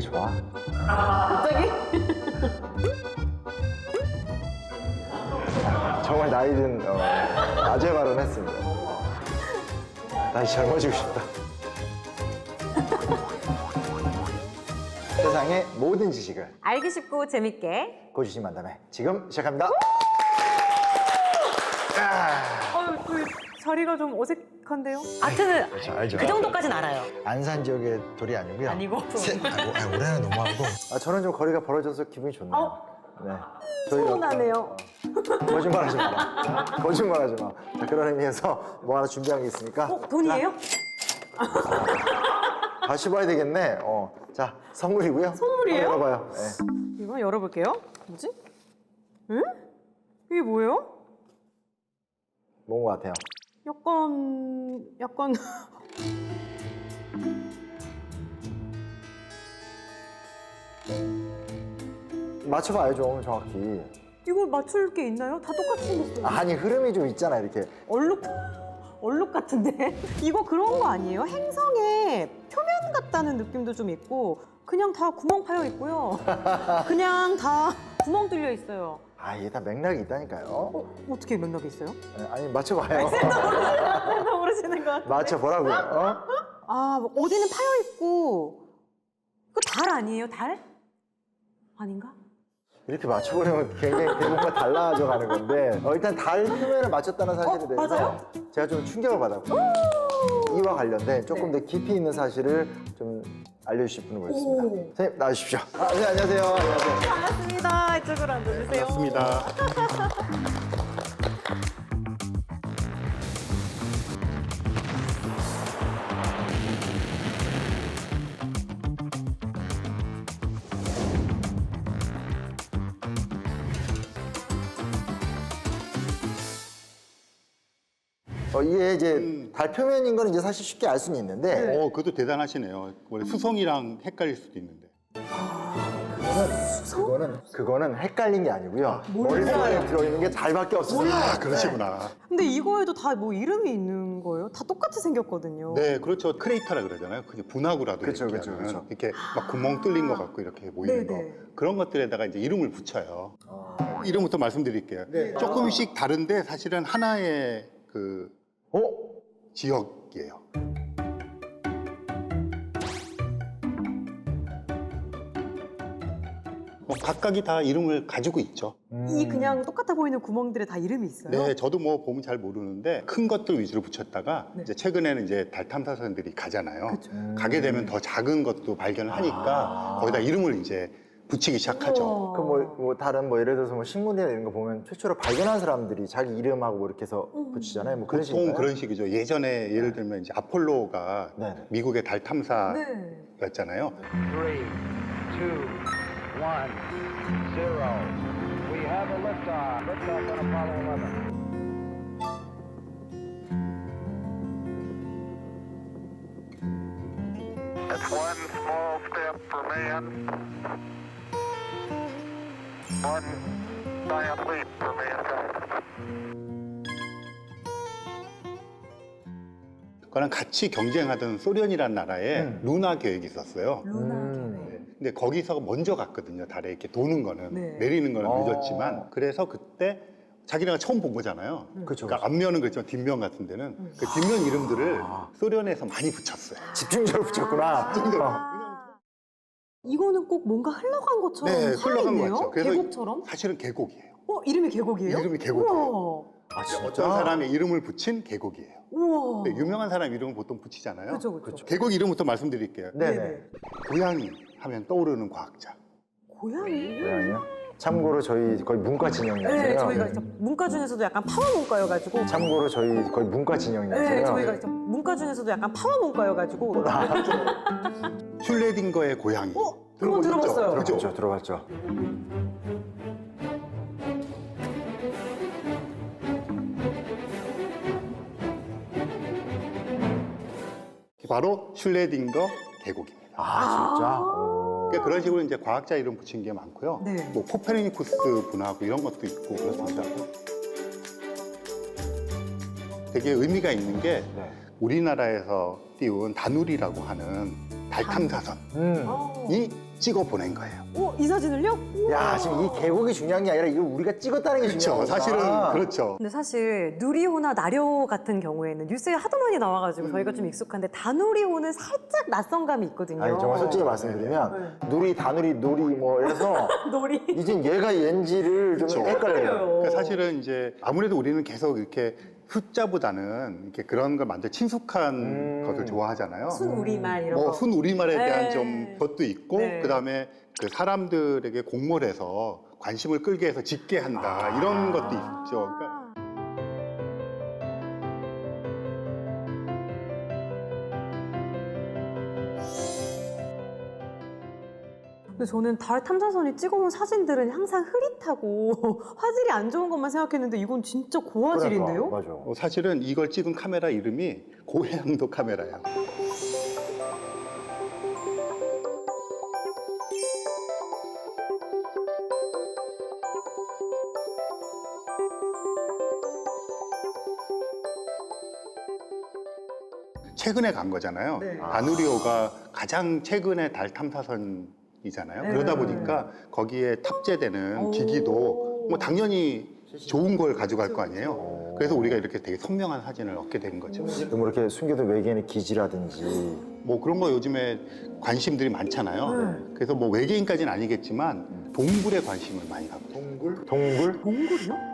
좋아. 갑자기? 정말 나이든 아재 발언했습니다. 다시 젊어지고 싶다. 세상의 모든 지식을 알기 쉽고 재밌게. 고주신 만담회 지금 시작합니다. 그 자리가 좀 어색한데요? 아트는 그렇죠, 알죠. 그 정도까지는 알아요. 안산 지역의 돌이 아니고요. 아니고. 올해는 너무하고. 저는 좀 거리가 벌어져서 기분이 좋네요. 네. 서운하네요. 거짓말하지 마. 거짓말하지 마. 자, 그런 의미에서 뭐 하나 준비한 게 있으니까. 돈이에요? 다시 봐야 되겠네. 자, 선물이고요. 선물이에요? 한번 열어봐요. 네. 이거 열어볼게요. 뭐지? 응? 이게 뭐예요? 뭔 것 같아요? 약간 맞춰봐요, 좀 정확히. 이걸 맞출 게 있나요? 다 똑같이 생겼어요. 아니, 흐름이 좀 있잖아, 이렇게. 얼룩 같은데? 이거 그런 거 아니에요? 행성의 표면 같다는 느낌도 좀 있고 그냥 다 구멍 파여 있고요. 그냥 다 구멍 뚫려 있어요. 이게 다 맥락이 있다니까요. 어떻게 맥락이 있어요? 네, 아니, 맞춰봐요. 모르시는 것 같아요. 맞춰보라고요. 뭐 어디는 파여 있고 그 달 아니에요? 달? 아닌가? 이렇게 맞춰보려면 굉장히 대부분과 달라져 가는 건데 일단 달 표면을 맞췄다는 사실에 대해서 맞아요? 제가 좀 충격을 받았고 이와 관련된 조금 더 깊이 있는 사실을 좀 알려주실 분이 있습니다. 선생님 나와주십시오. 네, 안녕하세요. 안녕하세요. 반갑습니다. 이쪽으로 앉아주세요. 반갑습니다. 이게 이제 달 표면인 건 이제 사실 쉽게 알 수는 있는데 그것도 대단하시네요. 원래 수성이랑 헷갈릴 수도 있는데. 그거는 헷갈린 게 아니고요. 머릿속에 들어있는 게 달밖에 없습니다. 그러시구나. 근데 이거에도 다 뭐 이름이 있는 거예요? 다 똑같이 생겼거든요. 네, 그렇죠. 크레이터라 그러잖아요. 그게 분화구라도 그쵸, 이렇게 그쵸, 하면 그쵸. 이렇게 막 구멍 뚫린 것 같고 이렇게 보이는 네네. 거. 그런 것들에다가 이제 이름을 붙여요. 이름부터 말씀드릴게요. 네. 조금씩 다른데 사실은 하나의 그 어? 지역이에요. 각각이 다 이름을 가지고 있죠. 이 그냥 똑같아 보이는 구멍들에 다 이름이 있어요? 네, 저도 뭐 보면 잘 모르는데 큰 것들 위주로 붙였다가 이제 최근에는 이제 달 탐사선들이 가잖아요. 가게 되면 더 작은 것도 발견을 하니까 거기다 이름을 이제 붙이기 시작하죠. 뭐 다른 예를 들어서 뭐 식물이나 이런 거 보면 최초로 발견한 사람들이 자기 이름하고 뭐 이렇게 해서 붙이잖아요. 뭐 그런 보통 식인가요? 그런 식이죠. 예전에 예를 들면 이제 아폴로가 네. 미국의 달 네. 탐사였잖아요. 3, 2, 1, 0. We have a liftoff. Liftoff on Apollo 11. That's one small step for man, one giant leap for mankind. 그거랑 같이 경쟁하던 소련이라는 나라에 루나 계획이 있었어요. 루나 근데 거기서 먼저 갔거든요. 달에 이렇게 도는 거는. 네. 내리는 거는 늦었지만. 그래서 그때 자기네가 처음 본 거잖아요. 그쵸, 그러니까 앞면은 그렇지만 뒷면 같은 데는 그 뒷면 이름들을 소련에서 많이 붙였어요. 집중적으로 붙였구나. 이거는 꼭 뭔가 흘러간 것처럼 네, 흘러간 거 있네요? 같죠. 그래서 계곡처럼? 사실은 계곡이에요. 이름이 계곡이에요? 이름이 계곡이에요. 우와. 진짜? 어떤 사람의 이름을 붙인 계곡이에요. 우와. 근데 유명한 사람 이름을 보통 붙이잖아요. 그렇죠. 계곡 이름부터 말씀드릴게요. 네네. 고양이 하면 떠오르는 과학자. 고양이? 고양이요? 참고로 저희 거의 문과 진영이어서요. 네, 저희가 진짜 문과 중에서도 약간 파워 문과여가지고. 참고로 저희 거의 문과 진영이어서요. 네, 저희가 진짜 문과 중에서도 약간 파워 문과여가지고. 슐레딩거의 고양이. 그건 들어봤어요. 그죠? 들어봤죠. 바로 슐레딩거 계곡입니다. 진짜? 그러니까 그런 식으로 이제 과학자 이름 붙인 게 많고요. 네. 뭐 코페르니쿠스 분화구 이런 것도 있고 그렇습니다. 되게 의미가 있는 게 네. 우리나라에서 띄운 다누리라고 하는 달 탐사선이 찍어 보낸 거예요. 이 사진을요? 야, 지금 이 계곡이 중요한 게 아니라 이거 우리가 찍었다는 게 그렇죠. 중요한 거다. 사실은 그렇죠. 근데 사실 누리호나 나리호 같은 경우에는 뉴스에 하도 많이 나와가지고 저희가 좀 익숙한데 다누리호는 살짝 낯선 감이 있거든요. 아니, 정말 솔직히 말씀드리면 누리, 다누리, 놀이 뭐 해서 놀이. 이젠 얘가 얘인지를 좀 그렇죠. 헷갈려요. 그러니까 사실은 이제 아무래도 우리는 계속 이렇게 숫자보다는 이렇게 그런 걸 만들 친숙한 것을 좋아하잖아요. 순우리말 이런 뭐 거. 순우리말에 대한 네. 좀 것도 있고 네. 그다음에 그 사람들에게 공모해서 관심을 끌게 해서 짓게 한다 이런 것도 있죠. 그러니까 근데 저는 달 탐사선이 찍어온 사진들은 항상 흐릿하고 화질이 안 좋은 것만 생각했는데 이건 진짜 고화질인데요? 그러니까, 맞아. 사실은 이걸 찍은 카메라 이름이 고해상도 카메라예요. 최근에 간 거잖아요. 네. 다누리호가 가장 최근에 달 탐사선이잖아요. 네. 그러다 보니까 거기에 탑재되는 오. 기기도 뭐 당연히 좋은 걸 가져갈 거 아니에요. 오. 그래서 우리가 이렇게 되게 선명한 사진을 얻게 된 거죠. 뭐 이렇게 숨겨둔 외계인의 기지라든지 뭐 그런 거 요즘에 관심들이 많잖아요. 네. 그래서 뭐 외계인까지는 아니겠지만 동굴에 관심을 많이 갖고 있어요. 동굴? 몽골이요?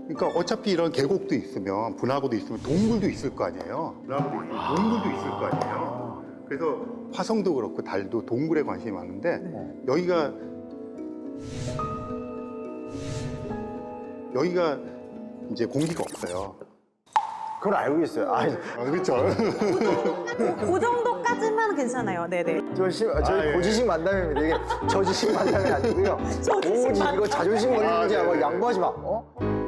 그러니까 어차피 이런 계곡도 있으면 분화구도 있으면 동굴도 있을 거 아니에요. 분화구도 있으면 동굴도 있을 거 아니에요. 그래서 화성도 그렇고 달도 동굴에 관심이 많은데 여기가 이제 공기가 없어요. 그걸 알고 있어요. 아, 그렇죠. 그 정도까지만 괜찮아요. 네네. 저희 예. 고지식 만담입니다. 이게 저지식 만담이 아니고요. 저지식 오지 이거 자존심 걸리는지 아, 아마 네네. 양보하지 마. 어?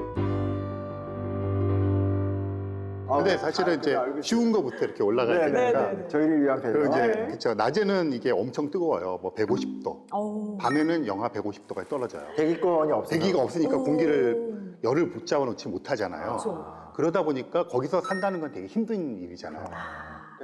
근데 사실은 이제 쉬운 거부터 이렇게 올라가야 네, 네, 되니까. 네. 저희를 위한 배려. 그리고 이제 네. 그쵸, 낮에는 이게 엄청 뜨거워요. 뭐 150도. 어. 밤에는 영하 150도까지 떨어져요. 대기권이 없어요. 대기가 없으니까 오. 공기를 열을 붙잡아 놓지 못하잖아요. 그렇죠. 그러다 보니까 거기서 산다는 건 되게 힘든 일이잖아요.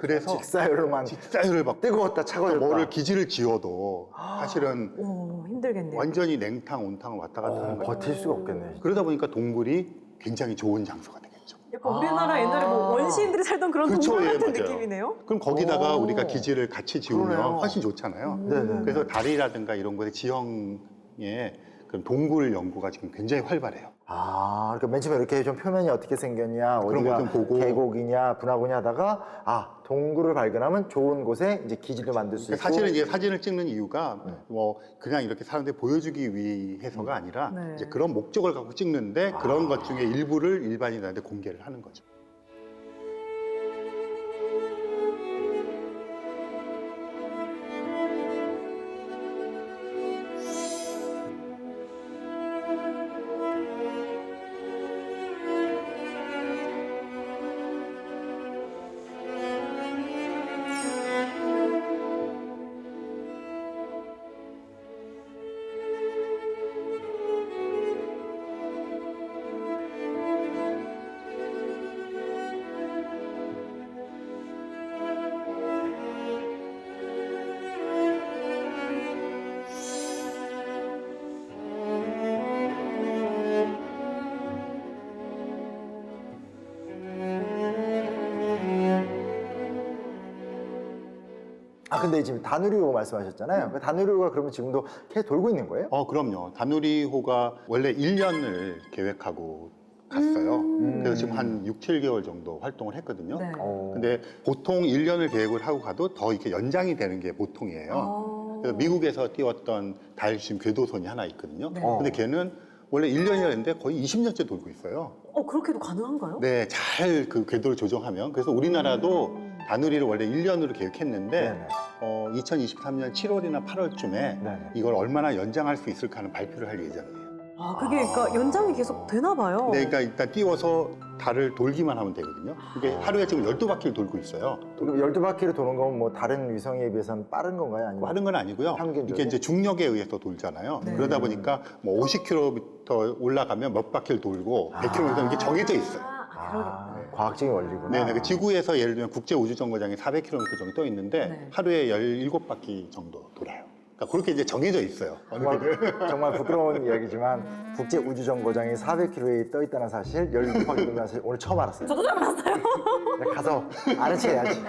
그래서 직사열로만 직사열을 막 뜨거웠다 차가워졌다. 뭐를 기지를 지어도 사실은 오, 힘들겠네요. 완전히 냉탕, 온탕을 왔다 갔다 하는 거예요. 버틸 수가 없겠네. 그러다 보니까 동굴이 굉장히 좋은 장소가 되겠죠. 약간 우리나라 옛날에 뭐 원시인들이 살던 그런 그쵸, 동굴 예, 같은 맞아요. 느낌이네요. 그럼 거기다가 오. 우리가 기지를 같이 지으면 그러네요. 훨씬 좋잖아요. 네네. 그래서 달이라든가 이런 곳의 지형에 그런 동굴 연구가 지금 굉장히 활발해요. 아, 그러니까 맨 처음에 이렇게 좀 표면이 어떻게 생겼냐, 그런 어디가 거좀 보고. 계곡이냐, 분화구냐 하다가 아, 동굴을 발견하면 좋은 곳에 이제 기지도 만들 수 있고. 그러니까 사실은 이제 사진을 찍는 이유가 뭐 그냥 이렇게 사람들이 보여주기 위해서가 아니라 네. 이제 그런 목적을 갖고 찍는데 그런 것 중에 일부를 일반인한테 공개를 하는 거죠. 아, 근데 지금 다누리호 말씀하셨잖아요. 그 다누리호가 그러면 지금도 계속 돌고 있는 거예요? 그럼요. 다누리호가 원래 1년을 계획하고 갔어요. 그래서 지금 한 6, 7개월 정도 활동을 했거든요. 네. 근데 보통 1년을 계획을 하고 가도 더 이렇게 연장이 되는 게 보통이에요. 어. 그래서 미국에서 띄웠던 달 지금 궤도선이 하나 있거든요. 네. 근데 걔는 원래 1년이었는데 거의 20년째 돌고 있어요. 그렇게도 가능한가요? 네, 잘 그 궤도를 조정하면. 그래서 우리나라도 다누리를 원래 1년으로 계획했는데 네네. 2023년 7월이나 8월쯤에 네네. 이걸 얼마나 연장할 수 있을까 하는 발표를 할 예정이에요. 아, 그게 그러니까 연장이 계속 되나 봐요. 네, 그러니까 일단 띄워서 달을 돌기만 하면 되거든요. 이게 하루에 지금 12바퀴를 돌고 있어요. 그럼 12바퀴를 도는 건 뭐 다른 위성에 비해서는 빠른 건가요? 아니면 빠른 건 아니고요. 평균적으로? 이게 이제 중력에 의해서 돌잖아요. 네. 그러다 보니까 뭐 50km 올라가면 몇 바퀴를 돌고 100km 이게 정해져 있어요. 그러겠다. 과학적인 원리구나. 네네. 그 지구에서 예를 들면 국제 우주 정거장이 400km 정도 떠 있는데 네. 하루에 17바퀴 정도 돌아요. 그러니까 그렇게 이제 정해져 있어요. 정말 부끄러운 이야기지만 국제 우주 정거장이 400km에 떠 있다는 사실 17바퀴 돌면서 오늘 처음 알았어요. 저도 잘 알았어요. 내가 가서 아는 체 해야지.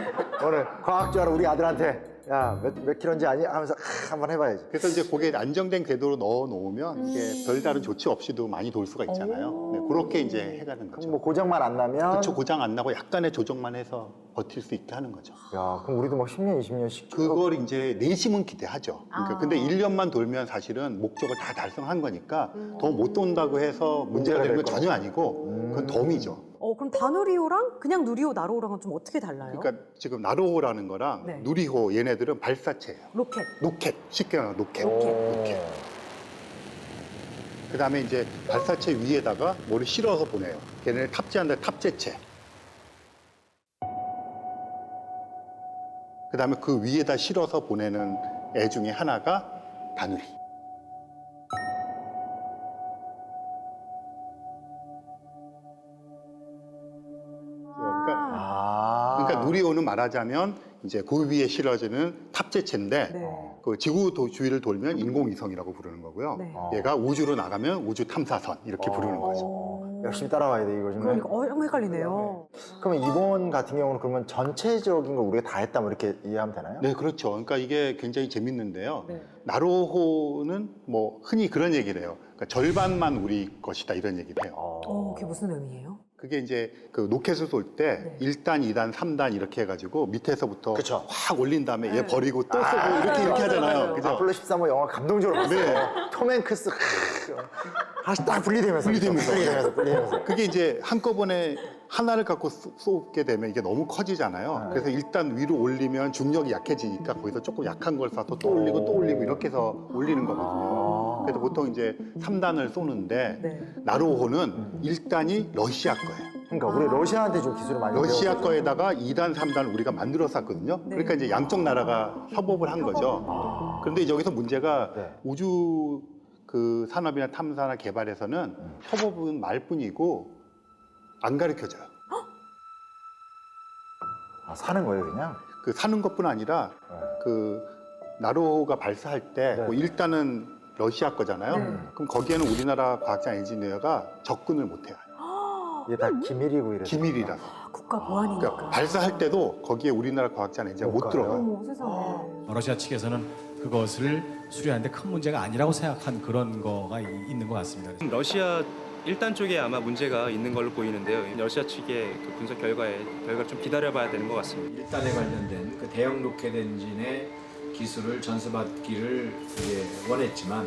오늘 과학자로 우리 아들한테 야, 몇 킬로인지 아니? 하면서 한번 해봐야지. 그래서 이제 거기에 안정된 궤도로 넣어 놓으면 이게 별다른 조치 없이도 많이 돌 수가 있잖아요. 네, 그렇게 이제 해가는 거죠. 그럼 뭐 고장만 안 나면. 그렇죠. 고장 안 나고 약간의 조정만 해서 버틸 수 있게 하는 거죠. 야, 그럼 우리도 막 10년, 20년씩. 그걸 이제 내심은 기대하죠. 그러니까 근데 1년만 돌면 사실은 목적을 다 달성한 거니까 더 못 돈다고 해서 문제가 되는 건 전혀 아니고 그건 덤이죠. 그럼 다누리호랑 그냥 누리호, 나로호랑은 좀 어떻게 달라요? 그러니까 지금 나로호라는 거랑 네. 누리호 얘네들은 발사체예요. 로켓. 로켓, 쉽게 말하면 로켓. 로켓. 그다음에 이제 발사체 위에다가 뭐를 실어서 보내요. 걔네를 탑재한다 탑재체. 그다음에 그 위에다 실어서 보내는 애 중에 하나가 다누리. 그러니까 누리호는 말하자면 이제 그 위에 실어지는 탑재체인데 네. 그 지구 주위를 돌면 인공위성이라고 부르는 거고요. 네. 얘가 우주로 나가면 우주 탐사선 이렇게 부르는 거죠. 열심히 따라와야 돼, 이거 좀. 그러니까 좀 헷갈리네요. 그러면 이번 같은 경우는 그러면 전체적인 걸 우리가 다 했다 뭐 이렇게 이해하면 되나요? 네, 그렇죠. 그러니까 이게 굉장히 재밌는데요. 네. 나로호는 뭐 흔히 그런 얘기를 해요. 그러니까 절반만 우리 것이다 이런 얘기를 해요. 그게 무슨 의미예요? 그게 이제 그 로켓을 쏠 때 네. 1단, 2단, 3단 이렇게 해가지고 밑에서부터 그쵸. 확 올린 다음에 얘 네. 버리고 또 쏘고 맞아요, 이렇게 하잖아요. 맞아요. 그죠? 아폴로 13호 영화 감동적으로 봤어요. 네. 톰 행크스 하나씩 딱 분리되면서. 분리되면서. 그게 이제 한꺼번에 하나를 갖고 쏘게 되면 이게 너무 커지잖아요. 그래서 일단 위로 올리면 중력이 약해지니까 거기서 조금 약한 걸 쏴서 또 올리고 또 올리고 이렇게 해서 올리는 거거든요. 그래서 보통 이제 3단을 쏘는데 네. 나로호는 1단이 러시아 거예요. 그러니까 우리 러시아한테 좀 기술을 많이 러시아 배웠거든요. 거에다가 2단, 3단을 우리가 만들어 놨거든요. 네. 그러니까 이제 양쪽 나라가 협업을 한 거죠. 그런데 여기서 문제가 네. 우주 그 산업이나 탐사나 개발에서는 협업은 말뿐이고 안 가르쳐져요. 아, 사는 거예요, 그냥? 그 사는 것뿐 아니라 네. 그 나로호가 발사할 때 네. 뭐 일단은 러시아 거잖아요. 네. 그럼 거기에는 우리나라 과학자 엔지니어가 접근을 못 해요. 이게 다 기밀이고 이래서. 기밀이라서. 국가 보안이니까. 그러니까 발사할 때도 거기에 우리나라 과학자 엔지니어가 못 못 들어가요. 어머, 세상에. 러시아 측에서는 그것을 수리하는데 큰 문제가 아니라고 생각한 그런 거가 있는 것 같습니다. 러시아 1단 쪽에 아마 문제가 있는 걸로 보이는데요. 러시아 측의 그 분석 결과를 좀 기다려봐야 되는 것 같습니다. 1단에 관련된 그 대형 로켓 엔진의 기술을 전수받기를 이제 원했지만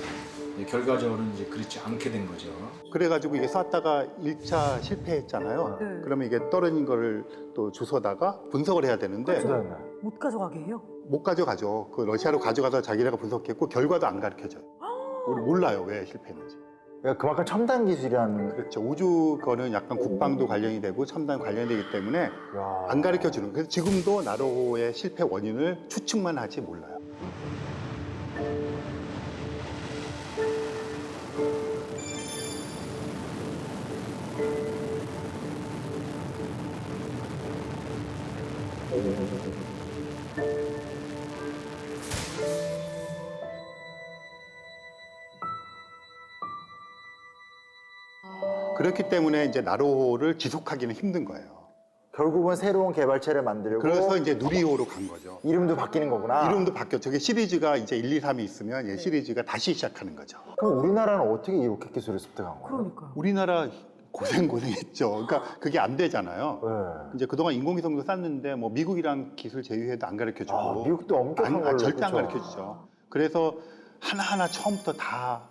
결과적으로는 이제 그렇지 않게 된 거죠. 그래가지고 이게 쐈다가 1차 실패했잖아요. 네. 그러면 이게 떨어진 거를 또 주워다가 분석을 해야 되는데 그렇죠. 못 가져가게 해요? 못 가져가죠. 그 러시아로 가져가서 자기네가 분석했고 결과도 안 가르쳐줘요. 우리 몰라요 왜 실패했는지. 그러니까 그만큼 첨단 기술이라는. 그렇죠. 우주 거는 약간 국방도 관련이 되고 첨단 관련이 되기 때문에 야. 안 가르쳐 주는. 그래서 지금도 나로호의 실패 원인을 추측만 하지 몰라요. 그렇기 때문에 이제 나로호를 지속하기는 힘든 거예요. 결국은 새로운 개발체를 만들고. 그래서 이제 누리호로 간 거죠. 이름도 바뀌는 거구나. 이름도 바뀌었죠. 저게 시리즈가 이제 1, 2, 3이 있으면 얘 시리즈가 다시 시작하는 거죠. 그럼 우리나라는 어떻게 이 로켓 기술을 습득한 거예요? 그러니까요. 우리나라 고생했죠. 그러니까 그게 안 되잖아요. 네. 이제 그동안 인공위성도 쐈는데 뭐 미국이랑 기술 제휴해도 안 가르쳐 주고 아, 미국도 엄격한 걸로. 절대 안 그렇죠. 가르쳐 주죠. 그래서 하나하나 처음부터 다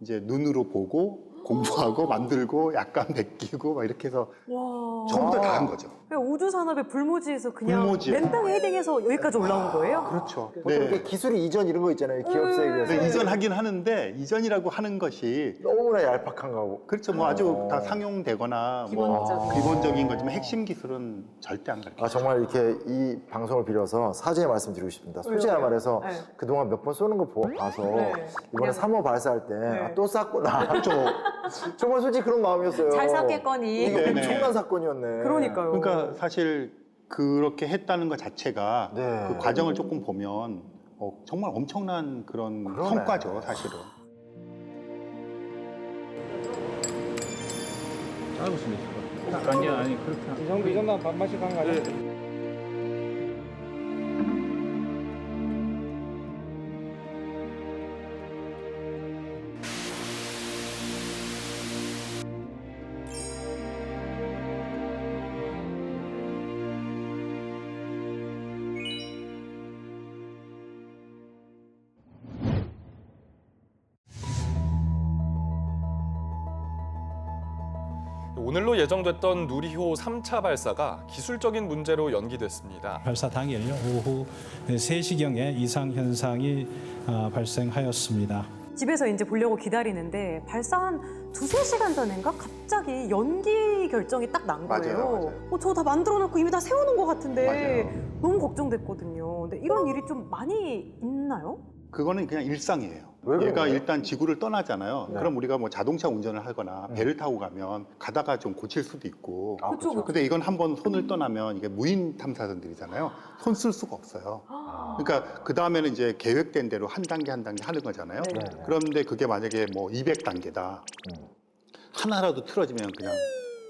이제 눈으로 보고 공부하고 만들고 약간 베끼고 막 이렇게 해서 와. 처음부터 아. 다 한 거죠. 우주 산업의 불모지에서 그냥 불모지예요. 맨땅 헤딩해서 여기까지 올라온 거예요? 그렇죠. 보통 이렇게 기술이 이전 이런 거 있잖아요. 기업사에 비해서. 네, 이전하긴 하는데 이전이라고 하는 것이 너무나 얄팍한 거고. 그렇죠. 뭐 아주 다 상용되거나 뭐 기본적인. 기본적인 거지만 핵심 기술은 절대 안 가르쳐요. 아, 정말 이렇게 이 방송을 빌어서 사죄의 말씀드리고 싶습니다. 솔직히 왜요? 말해서 네. 그동안 몇 번 쏘는 거 봐서 네. 이번에 그냥- 3호 발사할 때 네. 아, 또 쐈구나. 그렇죠. 정말 솔직히 그런 마음이었어요. 잘 샀겠거니. 이게 네네. 엄청난 사건이었네. 그러니까요. 그러니까 사실 그렇게 했다는 것 자체가 네. 그 과정을 조금 보면 정말 엄청난 그런 그러네. 성과죠, 사실은. 알고 있습니다. 아니 그렇게. 이 정도면 반반씩 한 거 아니야? 오늘로 예정됐던 누리호 3차 발사가 기술적인 문제로 연기됐습니다. 발사 당일 오후 3시경에 이상 현상이 발생하였습니다. 집에서 이제 보려고 기다리는데 발사 한 2-3시간 전인가 갑자기 연기 결정이 딱 난 거예요. 맞아요. 저 다 만들어 놓고 이미 다 세워놓은 것 같은데 맞아요. 너무 걱정됐거든요. 근데 이런 일이 좀 많이 있나요? 그거는 그냥 일상이에요. 왜 그런 얘가 거예요? 일단 지구를 떠나잖아요. 네. 그럼 우리가 뭐 자동차 운전을 하거나 배를 타고 가면 가다가 좀 고칠 수도 있고. 아, 그쵸, 그쵸. 근데 이건 한번 손을 떠나면 이게 무인 탐사선들이잖아요. 손 쓸 수가 없어요. 그러니까 그 다음에는 이제 계획된 대로 한 단계 한 단계 하는 거잖아요. 네. 그런데 그게 만약에 뭐 200단계다. 하나라도 틀어지면 그냥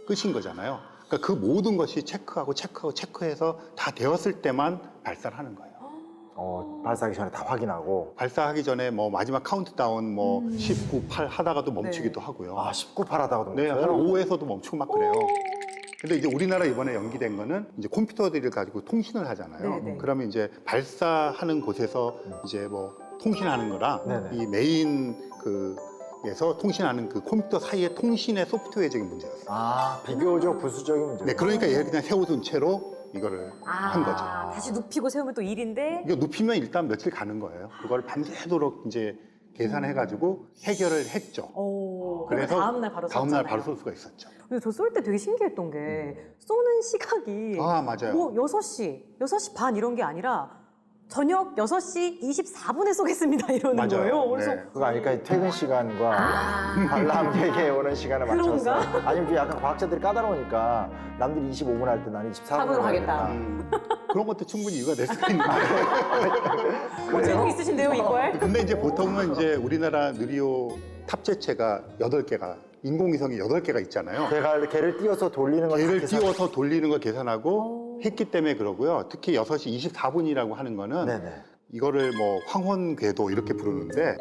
끝인 거잖아요. 그러니까 그 모든 것이 체크해서 다 되었을 때만 발사를 하는 거예요. 발사하기 전에 다 확인하고. 발사하기 전에 뭐 마지막 카운트다운 뭐 19, 8 하다가도 멈추기도 네. 하고요. 아, 19, 8 하다가도 네, 한 멈춰요? 5에서도 멈추고 막 그래요. 근데 이제 우리나라 이번에 연기된 거는 이제 컴퓨터들을 가지고 통신을 하잖아요. 네네. 그러면 이제 발사하는 곳에서 이제 뭐 통신하는 거랑 네네. 이 메인 에서 통신하는 그 컴퓨터 사이의 통신의 소프트웨어적인 문제였어요. 아, 비교적 부수적인 문제. 네, 그러니까 얘를 그냥 세워둔 채로 이거를 한 거죠. 다시 눕히고 세우면 또 일인데 이거 눕히면 일단 며칠 가는 거예요. 그걸 밤새도록 이제 계산해가지고 해결을 했죠. 그래서 다음날 바로 다음날 쐈잖아요. 바로 쏠 수가 있었죠. 근데 저 쏠 때 되게 신기했던 게 쏘는 시각이 아, 맞아요. 뭐 6시 반 이런 게 아니라 저녁 6시 24분에 쏘겠습니다 이러는 맞아요. 거예요. 그래서 네. 그거 아닐까? 퇴근 시간과 관람객에 오는 시간을 맞춰서. 그런가? 아니면 또 약간 과학자들이 까다로우니까 남들이 25분 할 때 나는 24분으로 가겠다. 그런 것도 충분히 이유가 될 수가 있는 거예요. 제목 있으신데요 이걸? 근데 이제 보통은 이제 우리나라 누리호 탑재체가 8개가 인공위성이 8개가 있잖아요. 걔를 띄워서 돌리는 걸 얘를 다 계산- 띄워서 돌리는 걸 계산하고 했기 때문에 그러고요. 특히 6시 24분이라고 하는 거는 네네. 이거를 뭐 황혼궤도 이렇게 부르는데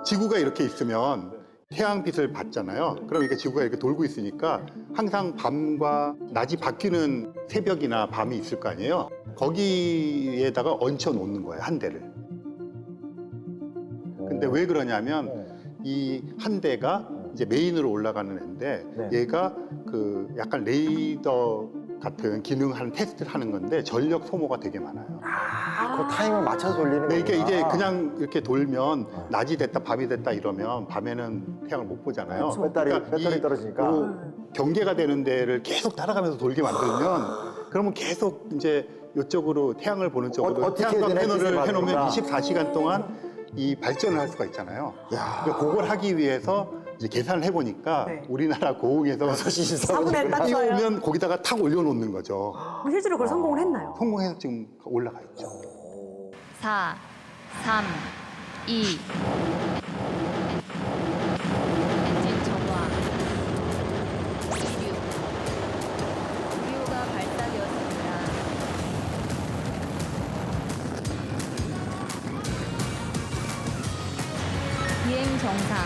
지구가 이렇게 있으면 태양빛을 받잖아요. 그럼 이게 지구가 이렇게 돌고 있으니까 항상 밤과 낮이 바뀌는 새벽이나 밤이 있을 거 아니에요. 거기에다가 얹혀 놓는 거예요, 한 대를. 근데 왜 그러냐면 이 한 대가 이제 메인으로 올라가는 애인데 네. 얘가 그 약간 레이더 같은 기능하는 테스트를 하는 건데 전력 소모가 되게 많아요. 그 타임을 맞춰서 돌리는 근데 거구나. 이게 그냥 이렇게 돌면 낮이 됐다 밤이 됐다 이러면 밤에는 태양을 못 보잖아요. 배터리 이 떨어지니까. 경계가 되는 데를 계속 따라가면서 돌게 만들면 그러면 계속 이제 이쪽으로 태양을 보는 쪽으로 어떻게든 태양광 패널을 햇빛을 해놓으면 받으니까. 24시간 동안 이 발전을 할 수가 있잖아요. 야. 그러니까 그걸 하기 위해서 이제 계산을 해보니까 네. 우리나라 고흥에서 6시 4분에 딱 써요. 띄우면 거기다가 탁 올려놓는 거죠. 실제로 그걸 성공을 했나요? 성공해서 지금 올라가 있죠. 4, 3, 2. 엔진 정화. 누리호가 발사되었습니다. 비행 정상.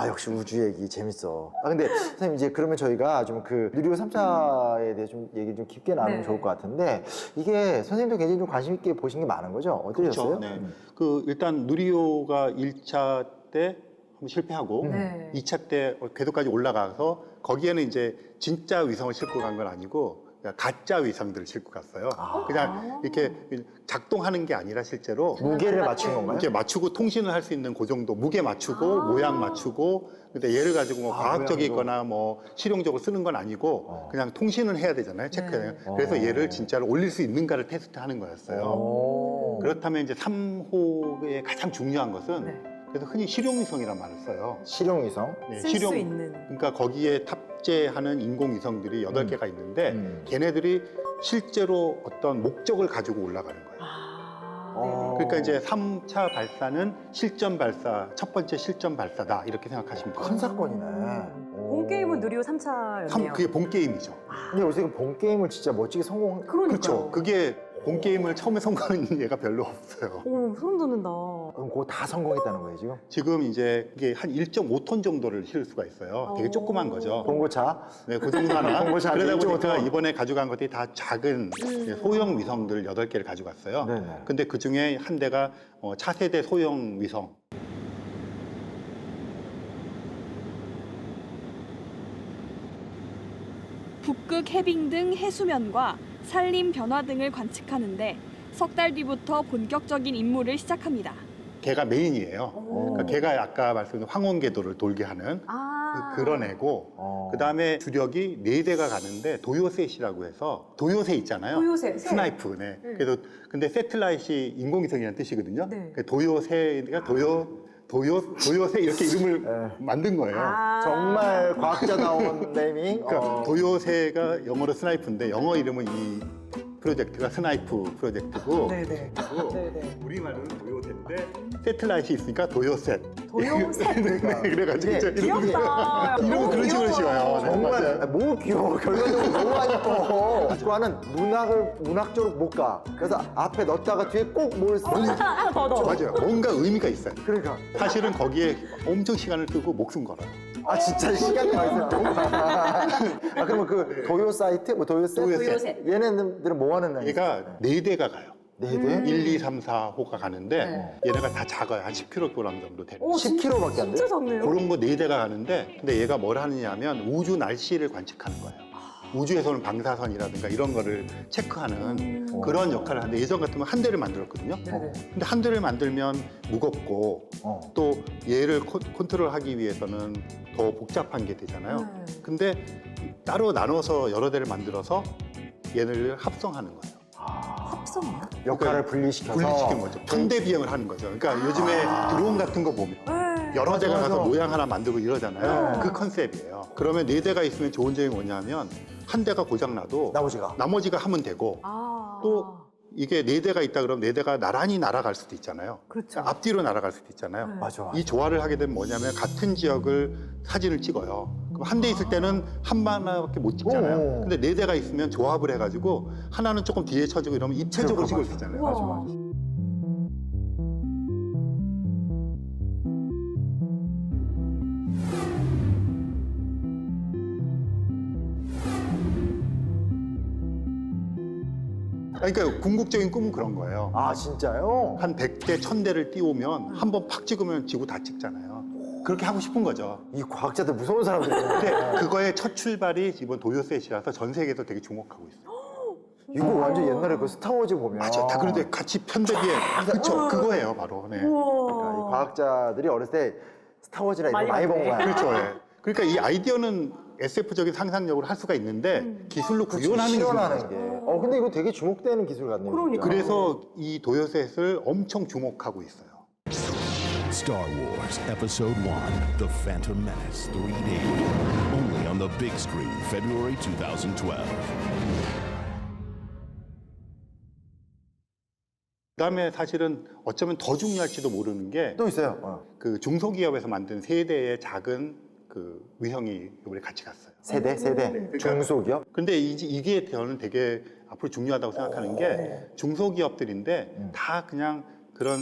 아, 역시 우주 얘기 재밌어. 아, 근데 선생님 이제 그러면 저희가 좀 그 누리호 3차에 대해 좀 얘기 좀 깊게 나누면 네. 좋을 것 같은데 이게 선생님도 굉장히 좀 관심 있게 보신 게 많은 거죠? 어떠셨어요? 그렇죠. 네. 그 일단 누리호가 1차 때 한번 실패하고 네. 2차 때 궤도까지 올라가서 거기에는 이제 진짜 위성을 싣고 간 건 아니고 그냥 가짜 위성들을 싣고 갔어요. 그냥 이렇게 작동하는 게 아니라 실제로 무게를 맞춘 건가요? 이렇게 맞추고 통신을 할 수 있는 그 정도 무게 맞추고 모양 맞추고 근데 얘를 가지고 뭐 과학적이거나 뭐 실용적으로 쓰는 건 아니고 그냥 통신을 해야 되잖아요. 체크해야 돼요. 그래서 얘를 진짜로 올릴 수 있는가를 테스트하는 거였어요. 오. 그렇다면 이제 3호의 가장 중요한 것은 네. 그래서 흔히 실용위성이라는 말을 써요. 실용위성. 네, 쓸 수 있는. 그러니까 거기에 탑재하는 인공위성들이 8개가 있는데 걔네들이 실제로 어떤 목적을 가지고 올라가는 거예요. 그러니까 이제 3차 발사는 실전 발사, 첫 번째 실전 발사다 이렇게 생각하시면 돼요. 큰 사건이네. 본 게임은 누리호 3차였네요. 그게 본 게임이죠. 근데 요새 본 게임을 진짜 멋지게 성공한. 그렇죠. 그게 본 게임을 처음에 성공한 예가 별로 없어요. 오, 소름 돋는다. 그럼 그거 다 성공했다는 거예요 지금? 지금 이제 이게 한 1.5톤 정도를 실을 수가 있어요. 되게 조그만 거죠. 봉고차. 네, 그 정도 하나. 봉고차 그러다 1.5 보니까 톤. 이번에 가져간 것들이 다 작은 소형 위성들 8개를 가져갔어요. 네네. 근데 그 중에 한 대가 차세대 소형 위성. 북극 해빙 등 해수면과 산림 변화 등을 관측하는데 석 달 뒤부터 본격적인 임무를 시작합니다. 걔가 메인이에요. 그러니까 걔가 아까 말씀드린 황혼 궤도를 돌게 하는 그런 애고 그다음에 주력이 4대가 가는데 도요셋이라고 해서 도요새 있잖아요. 도요새, 새. 스나이프. 네. 그래도 근데 세틀라이트이 인공위성이라는 뜻이거든요. 네. 그 도요새가 도요새 이렇게 이름을 만든 거예요. 정말 과학자다운 네이밍. 그러니까 도요새가 영어로 스나이프인데 영어 이름은 이 프로젝트가 스나이프 프로젝트고 네네. 네네. 우리말로는 도요새인데 세틀라이트이 있으니까 도요셋. 도요셋. 네, 그래가지고 네, 이제 귀엽다. 이름은 너무 그런 식으로 지어요. 네, 정말 맞아요. 뭐 귀여워. 결론적으로 너무 안 예뻐. 축구하는 문학적으로 못 가. 그래서 앞에 넣었다가 뒤에 꼭 뭘 써. 하나 더 넣어. 맞아요. 뭔가 의미가 있어요. 그러니까. 사실은 거기에 엄청 시간을 쓰고 목숨 걸어요. 아 진짜 시간이 많이 있어요. 아 그러면 그 도요 사이트? 뭐 도요셋? 도요셋. 얘네들은 뭐 하는 애예요? 얘가 4대가 가요. 네 대? 1, 2, 3, 4호가 가는데 얘네가 다 작아요. 한 10kg 정도 되는. 오, 10kg밖에 안 진짜 돼요? 작네요. 그런 거 4대가 가는데 근데 얘가 뭘 하느냐면 우주 날씨를 관측하는 거예요. 우주에서는 방사선이라든가 이런 거를 체크하는 그런 역할을 하는데 예전 같으면 한 대를 만들었거든요. 근데 한 대를 만들면 무겁고 또 얘를 컨트롤하기 위해서는 더 복잡한 게 되잖아요. 근데 따로 나눠서 여러 대를 만들어서 얘네를 합성하는 거예요. 합성이요? 역할을 분리시켜서 분리시키는 거죠. 편대 비행을 하는 거죠. 그러니까 요즘에 드론 같은 거 보면 여러 대가 맞아. 가서 모양 하나 만들고 이러잖아요. 그 컨셉이에요. 그러면 4대가 있으면 좋은 점이 뭐냐면 한 대가 고장나도 나머지가 하면 되고 또 이게 4대가 있다 그러면 4대가 나란히 날아갈 수도 있잖아요. 그렇죠. 앞뒤로 날아갈 수도 있잖아요. 맞아. 이 조화를 하게 되면 뭐냐면 같은 지역을 사진을 찍어요. 그럼 한 대 있을 때는 한 하나밖에 못 찍잖아요. 근데 4대가 있으면 조합을 해가지고 하나는 조금 뒤에 쳐지고 이러면 입체적으로 찍을 수 있잖아요. 우와. 그러니까 궁극적인 꿈은 그런 거예요. 아 진짜요? 한 100대, 1000대를 띄우면 한 번 팍 찍으면 지구 다 찍잖아요. 그렇게 하고 싶은 거죠. 이 과학자들 무서운 사람들이에요. 근데 그거의 첫 출발이 이번 도요셋이라서 전 세계에서 되게 주목하고 있어요. 이거 완전 옛날에 그 스타워즈 보면 맞아요. 다 그런데 같이 편대비에 그렇죠. 그거예요, 바로. 네. 그러니까 이 과학자들이 어렸을 때 스타워즈나 이런 거 많이 본 거야. 그렇죠. 예. 그러니까 이 아이디어는 SF적인 상상력으로 할 수가 있는데 기술로 구현하는 실현하는 기술이죠. 게. 근데 이거 되게 주목되는 기술 같네요. 그러니까. 그래서 이 도요셋을 엄청 주목하고 있어요. Star Wars Episode 1 The Phantom Menace 3D. Only on the big screen, February 2012. 그다음에 사실은 어쩌면 더 중요할지도 모르는 게 또 있어요. 그 중소기업에서 만든 3대의 작은 그 위성이 이번에 같이 갔어요. 세대? 중소기업? 근데 이게 저는 되게 앞으로 중요하다고 생각하는 게 중소기업들인데 다 그냥 그런